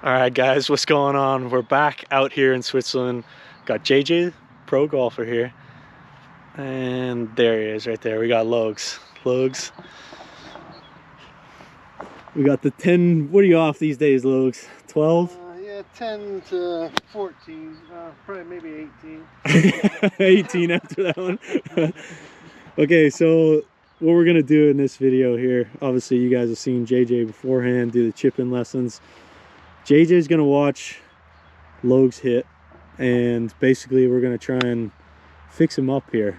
All right, guys, what's going on? We're back out here in Switzerland. Got JJ, pro golfer here, and there he is right there. We got Logs. We got the 10. What are you off these days, Logs? 12? Yeah, 10 to 14, probably maybe 18. 18 after that one. Okay, so what we're gonna do in this video here, obviously you guys have seen JJ beforehand do the chip-in lessons. JJ's gonna watch Logs hit, and basically we're gonna try and fix him up here.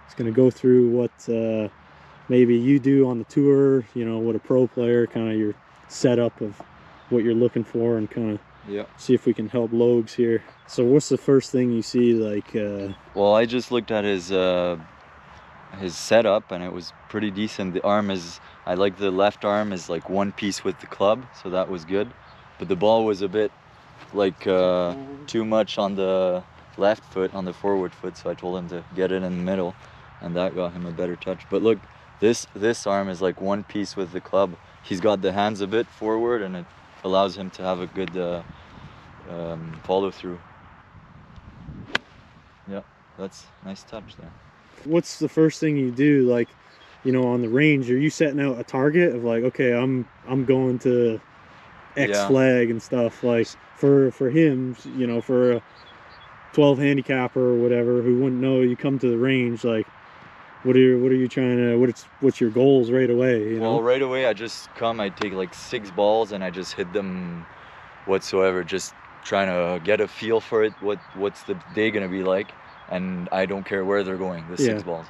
It's gonna go through what maybe you do on the tour, you know, what a pro player, kind of your setup of what you're looking for, and kind of see if we can help Logs here. So what's the first thing you see, like well, I just looked at his setup, and it was pretty decent. The arm is, I like the left arm is like one piece with the club, so that was good. But the ball was a bit like too much on the left foot, on the forward foot, so I told him to get it in the middle, and that got him a better touch. But look, this arm is like one piece with the club. He's got the hands a bit forward, and it allows him to have a good follow through. Yeah, that's nice touch there. What's the first thing you do, like, you know, on the range? Are you setting out a target of like, okay, I'm going to X flag and stuff? Like for him, you know, for a 12 handicapper or whatever who wouldn't know, you come to the range, like what are you trying to, what's your goals right away, you know? Well, right away I just come, I take like 6 balls and I just hit them whatsoever, just trying to get a feel for it, what's the day gonna be like, and I don't care where they're going, the 6 balls.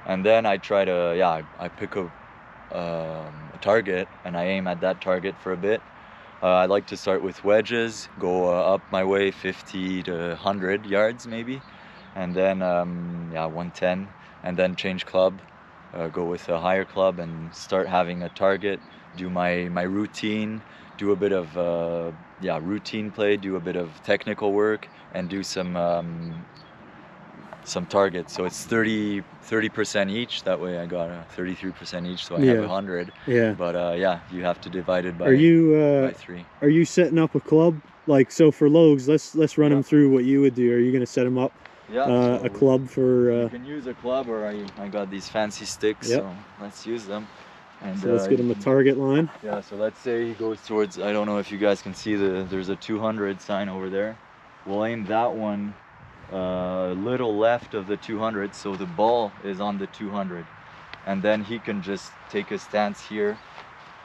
And then I try to I pick a target and I aim at that target for a bit. I like to start with wedges, go up my way 50 to 100 yards maybe, and then 110, and then change club, go with a higher club and start having a target, do my routine, do a bit of routine play, do a bit of technical work, and do some targets. So it's 30% each. That way I got 33% each, so I have 100. But you have to divide it by by 3. Are you setting up a club? Like, so for Logs, let's run him through what you would do. Are you going to set him up a club for you can use a club, or I got these fancy sticks, so let's use them. And so let's get him a target line. Yeah, so let's say he goes towards, I don't know if you guys can see, there's a 200 sign over there. We'll aim that one a little left of the 200, so the ball is on the 200, and then he can just take a stance here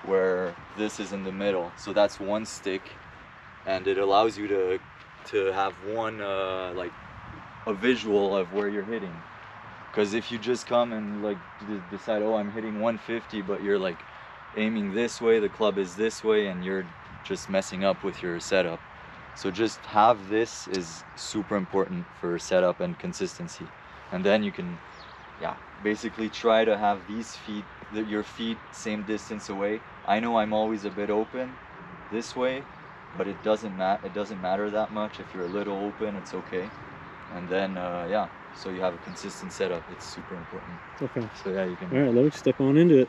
where this is in the middle, so that's one stick, and it allows you to have one like a visual of where you're hitting. Because if you just come and like decide, oh, I'm hitting 150, but you're like aiming this way, the club is this way, and you're just messing up with your setup. So just have this is super important for setup and consistency. And then you can, basically try to have these feet, your feet same distance away. I know I'm always a bit open this way, but it doesn't matter that much. If you're a little open, it's okay. And then, so you have a consistent setup. It's super important. Okay. So you can. All right, Logs, step on into it.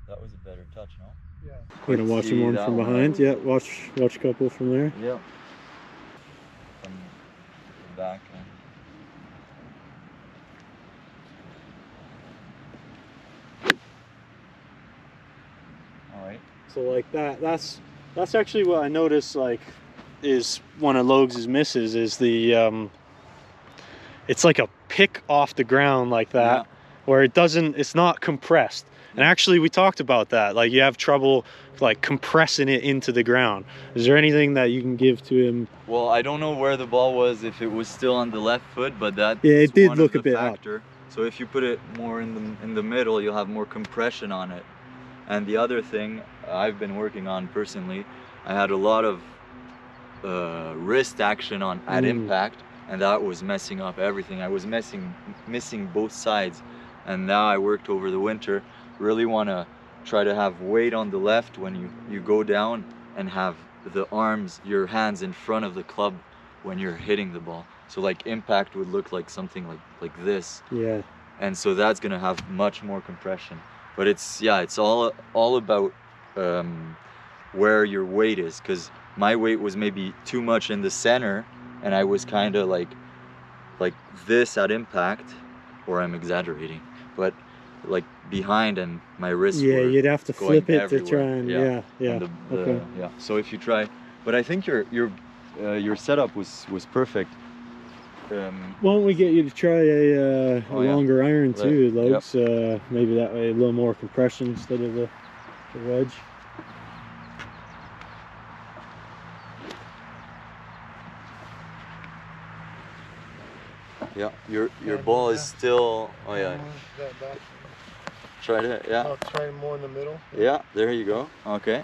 That was a better touch, no? Yeah. We're gonna watch him one from behind. Yeah, watch a couple from there. Yeah. From the back. All right. So like that's actually what I noticed, like, is one of Logs' misses is the it's like a pick off the ground like that, where it's not compressed. And actually we talked about that, like you have trouble like compressing it into the ground. Is there anything that you can give to him? Well, I don't know where the ball was, if it was still on the left foot, but that it did look a bit factor. Up. So if you put it more in the middle, you'll have more compression on it. And the other thing I've been working on personally, I had a lot of wrist action at impact, and that was messing up everything. I was missing both sides, and now I worked over the winter. Really want to try to have weight on the left when you go down, and have the arms, your hands in front of the club when you're hitting the ball. So like impact would look like something like this. Yeah. And so that's gonna have much more compression. But it's, yeah, it's all about where your weight is, because my weight was maybe too much in the center, and I was kind of like this at impact, or I'm exaggerating, but like behind, and my wrists Yeah, were you'd have to going flip it everywhere. to try and yeah. And Okay. yeah. So if you try, but I think your setup was perfect. Why don't we get you to try a Oh, yeah. longer iron too, Yep. Lokes? Maybe that way a little more compression instead of the wedge. Yeah, your ball is still. Oh yeah. That back. Try to, yeah. I'll try more in the middle. Yeah, there you go. Okay.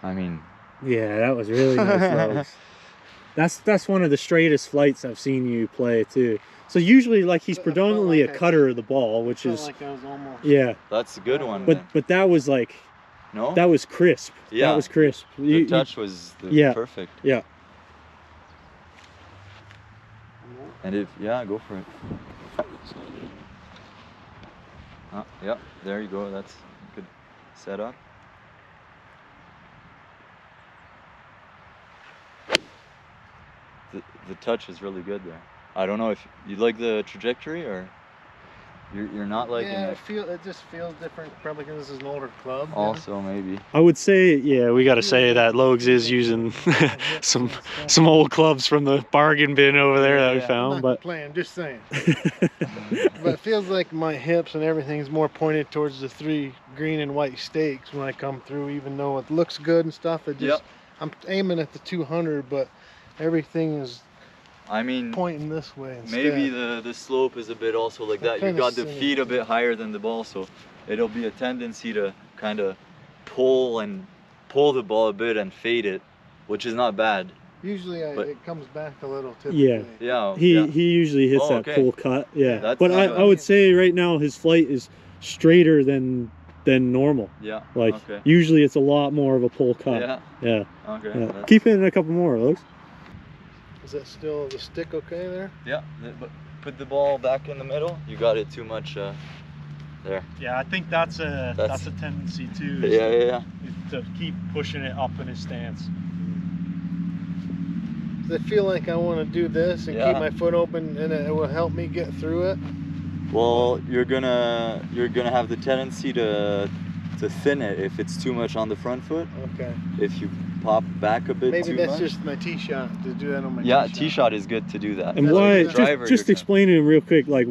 I mean, Yeah, that was really nice, Lokes. That's one of the straightest flights I've seen you play too. So usually, like, he's I felt predominantly like a cutter of the ball, which Felt is like I was almost. yeah. that's a good one. But then. that was like No, that was crisp. Yeah. That was crisp. the touch was yeah. perfect. Yeah. And if, yeah, go for it. Yeah, there you go. That's a good setup. The touch is really good there. I don't know if you like the trajectory, or you're not liking Yeah, it. it just feels different. Probably because this is an older club. yeah. Also, maybe. I would say, yeah, we got to say that Logs is using some old clubs from the bargain bin over there that we Yeah. found, I'm not but complaining, just saying. But it feels like my hips and everything's more pointed towards the 3 green and white stakes when I come through, even though it looks good and stuff. It just, Yep. I'm aiming at the 200, but everything is I mean, pointing this way instead. maybe the slope is a bit also like that. You kinda got the silly. feet a bit higher than the ball, so it'll be a tendency to kind of pull the ball a bit and fade it, which is not bad. Usually but- it comes back a little typically. yeah. Yeah. He yeah. usually hits Oh, that okay. full cut. Yeah, That's but not I bad. would say right now his flight is straighter than normal. Yeah. Like Okay. usually it's a lot more of a pull cut. Yeah. Yeah. Okay. Yeah. that's- Keep in a couple more, Logs. Is that still the stick okay there? Yeah. But put the ball back in the middle. You got it too much there. Yeah, I think that's That's- a tendency too. Yeah. To keep pushing it up in his stance. 'Cause I feel like I want to do this and Yeah. keep my foot open, and it will help me get through it. Well, you're gonna have the tendency to thin it if it's too much on the front foot. Okay. If you pop back a bit Maybe too that's much. just my tee shot to do that on my Yeah, tee tee shot is good to do that. And That's why? a good driver, Just you're explain to him real quick, like,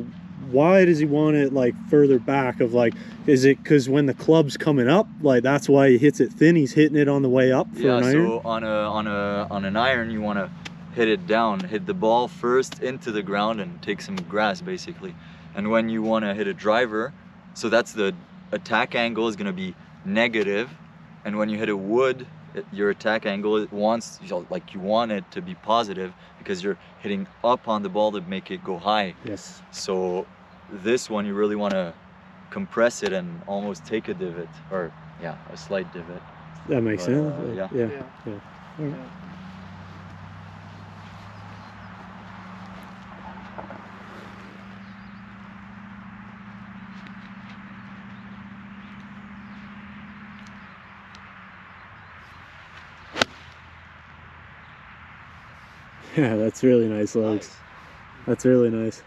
why does he want it like further back? Of like, is it because when the club's coming up, like that's why he hits it thin? He's hitting it on the way up for Yeah, an iron. so on an iron, you want to hit it down, hit the ball first into the ground and take some grass basically. And when you want to hit a driver, so that's the attack angle is going to be negative, and when you hit a wood, your attack angle you want it to be positive because you're hitting up on the ball to make it go high. Yes. So this one you really want to compress it and almost take a divot, or yeah, a slight divot. That makes But, sense. yeah. Yeah. Yeah. Alright. Yeah, that's really nice, Logs. Nice. That's really nice.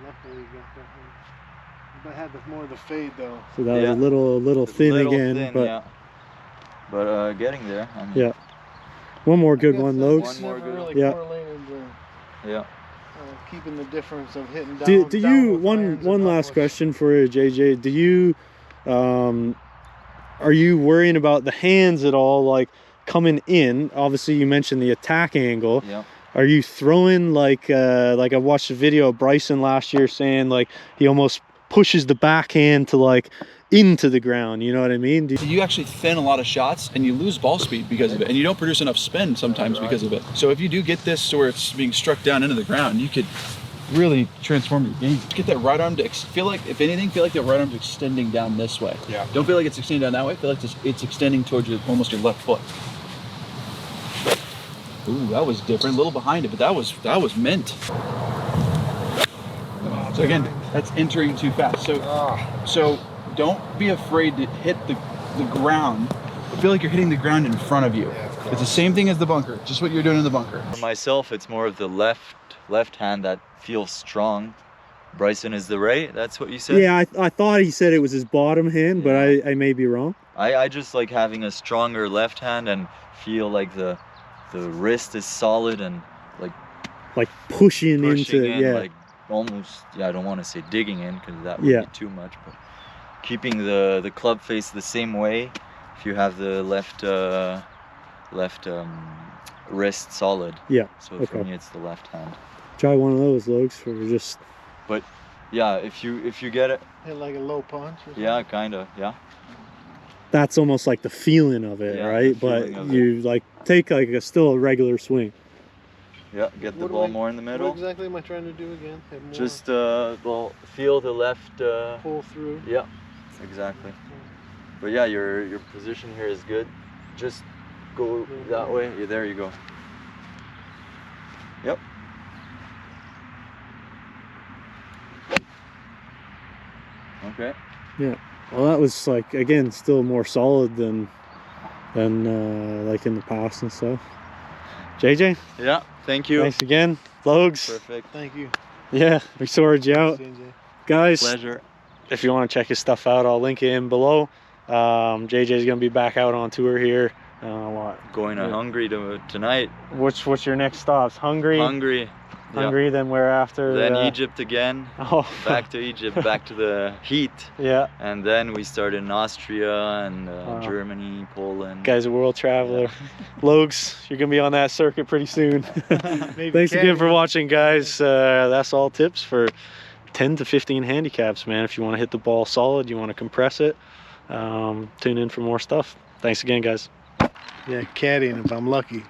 Luckily, you got that one. But I had more of the fade though. So that Yeah. was a little thin Little again, thin, but yeah. But getting there. I mean, yeah. One more good I guess one, that Logs. One more never good really one. Yeah. correlated the, yeah. keeping the difference of hitting down. Do you down with one irons and last upwards. question for you, JJ? Do you are you worrying about the hands at all, like coming in? Obviously you mentioned the attack angle. Yeah. Are you throwing like I watched a video of Bryson last year saying like he almost pushes the backhand to like into the ground, you know what I mean? You actually thin a lot of shots and you lose ball speed because of it, and you don't produce enough spin sometimes because of it. So if you do get this to where it's being struck down into the ground, you could really transform your game. Get that right arm to feel like, if anything, feel like that right arm's extending down this way. Yeah. Don't feel like it's extending down that way. Feel like it's extending towards almost your left foot. Ooh, that was different. A little behind it, but that was mint. So again, that's entering too fast. So don't be afraid to hit the ground. But feel like you're hitting the ground in front of you. It's the same thing as the bunker. Just what you're doing in the bunker. For myself, it's more of the left hand that feels strong. Bryson is the right. That's what you said. Yeah, I thought he said it was his bottom hand, but I may be wrong. I just like having a stronger left hand and feel like the wrist is solid and like pushing into in, yeah. like almost, I don't want to say digging in because that would be too much, but keeping the club face the same way. If you have the left wrist solid. Yeah. So for me, it's the left hand. Try one of those, Lokes, for just. But yeah, if you get it. Hit like a low punch. Or something. Yeah, kinda. Yeah. That's almost like the feeling of it, Yeah, right? the But feeling of you like take like still a regular swing. Yeah, get the ball more in the middle. What exactly am I trying to do again? Hit more, Just well, feel the left. pull through. Yeah, exactly. But yeah, your position here is good. Just go that way. Yeah, there you go. Yep. Okay. Yeah. Well, that was like, again, still more solid than like in the past and stuff. JJ? Yeah, thank you. Thanks again. Lokes? Perfect. Thank you. Yeah, we sorted you out. Guys, Pleasure. if you want to check his stuff out, I'll link it in below. JJ's going to be back out on tour here. What? Going to Hungary tonight. What's your next stops? Hungary? Hungary, then where after? Then Egypt again. Oh. Back to Egypt, back to the heat. Yeah. And then we start in Austria and Germany, Poland. Guy's a world traveler. Lokes, you're gonna be on that circuit pretty soon. Thanks again for watching, guys. That's all tips for 10 to 15 handicaps, man. If you want to hit the ball solid, you want to compress it, tune in for more stuff. Thanks again, guys. Yeah, caddying if I'm lucky.